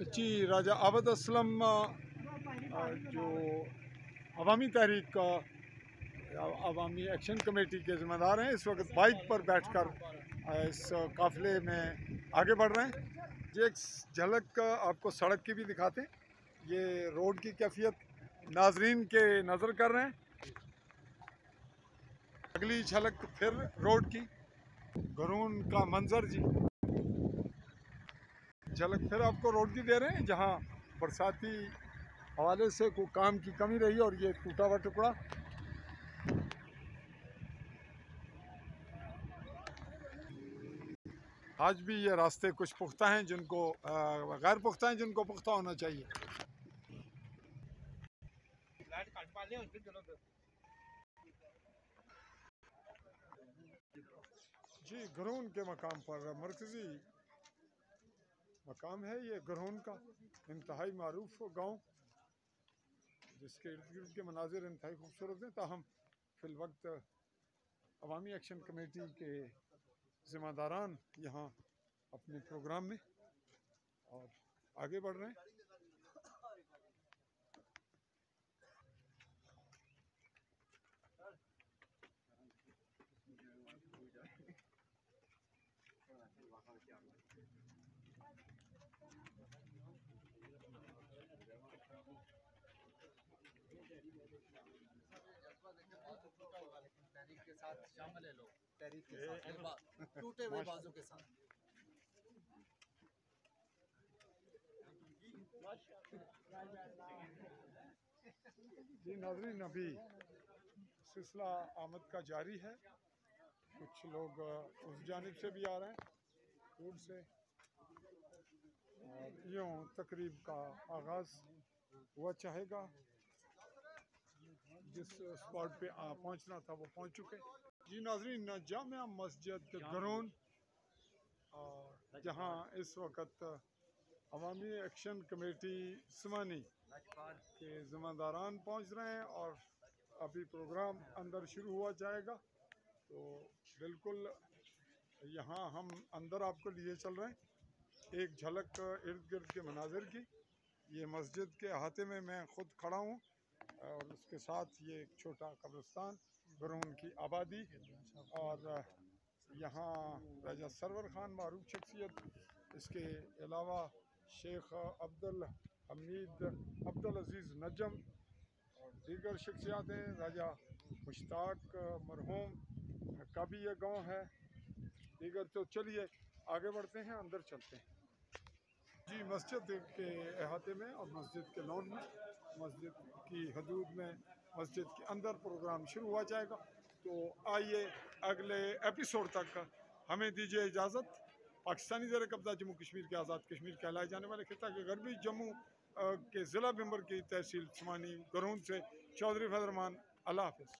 जी राजा आबद असलम जो अवामी तहरीक का अवामी action committee के ज़िम्मेदार हैं, इस वक्त बाइक पर बैठकर इस काफ़िले में आगे बढ़ रहे हैं। ये एक झलक आपको सड़क की भी दिखाते हैं। ये रोड की कैफियत नाजरीन के नज़र कर रहे हैं। अगली झलक फिर रोड की, गरून का मंजर जी, झलक फिर आपको रोड की दे रहे हैं, जहां बरसाती हवाले से कोई काम की कमी रही और ये टूटा हुआ टुकड़ा। आज भी ये रास्ते कुछ पुख्ता हैं जिनको गैर पुख्ता हैं जिनको पुख्ता होना चाहिए। जी गरून के मकाम पर मरकजी मकाम है ये गरून का, इंतहाई मारूफ गांव, जिसके इर्द गिर्द के मनाजिर इंतहाई खूबसूरत हैं। ताहम फिल वक्त अवामी एक्शन कमेटी के ज़िम्मेदारान यहाँ अपने प्रोग्राम में और आगे बढ़ रहे हैं। के साथ शामिल है लोग, तहरीक के साथ टूटे हुए बाजू के साथ। जी नाज़रीन, अभी सिलसिला आमद का जारी है। कुछ लोग उस जानिब से भी आ रहे हैं, दूर से, और यूँ तकरीब का आगाज़ हुआ चाहेगा। जिस स्पॉट पे पहुंचना था वो पहुंच चुके। जी नाज़रीन, जामिया मस्जिद गरून, जहां इस वक्त अवामी एक्शन कमेटी सिमानी के ज़िम्मेदारान पहुंच रहे हैं और अभी प्रोग्राम अंदर शुरू हुआ जाएगा। तो बिल्कुल यहाँ हम अंदर आपको लिए चल रहे हैं। एक झलक इर्द गिर्द के मनाजिर की। ये मस्जिद के अहाते में मैं ख़ुद खड़ा हूँ और उसके साथ ये एक छोटा कब्रिस्तान, गरून की आबादी, और यहाँ राजा सरवर खान मारूफ शख्सियत, इसके अलावा शेख अब्दुल हमीद अब्दुल अजीज़ नजम और दीगर शख्सियात हैं। राजा मुश्ताक मरहूम का भी ये गाँव है। दीगर तो चलिए आगे बढ़ते हैं, अंदर चलते हैं। जी मस्जिद के अहाते में और मस्जिद के लॉन में, मस्जिद की हदूद में, मस्जिद के अंदर प्रोग्राम शुरू हुआ जाएगा। तो आइए अगले एपिसोड तक हमें दीजिए इजाज़त। पाकिस्तानी ज़ेर कब्ज़ा जम्मू कश्मीर के आज़ाद कश्मीर कहलाए जाने वाले खिता के गरबी जम्मू के ज़िला मेंबर की तहसील सिमानी गरून से चौधरी फैज़ रहमान। अल्लाह हाफ़िज़।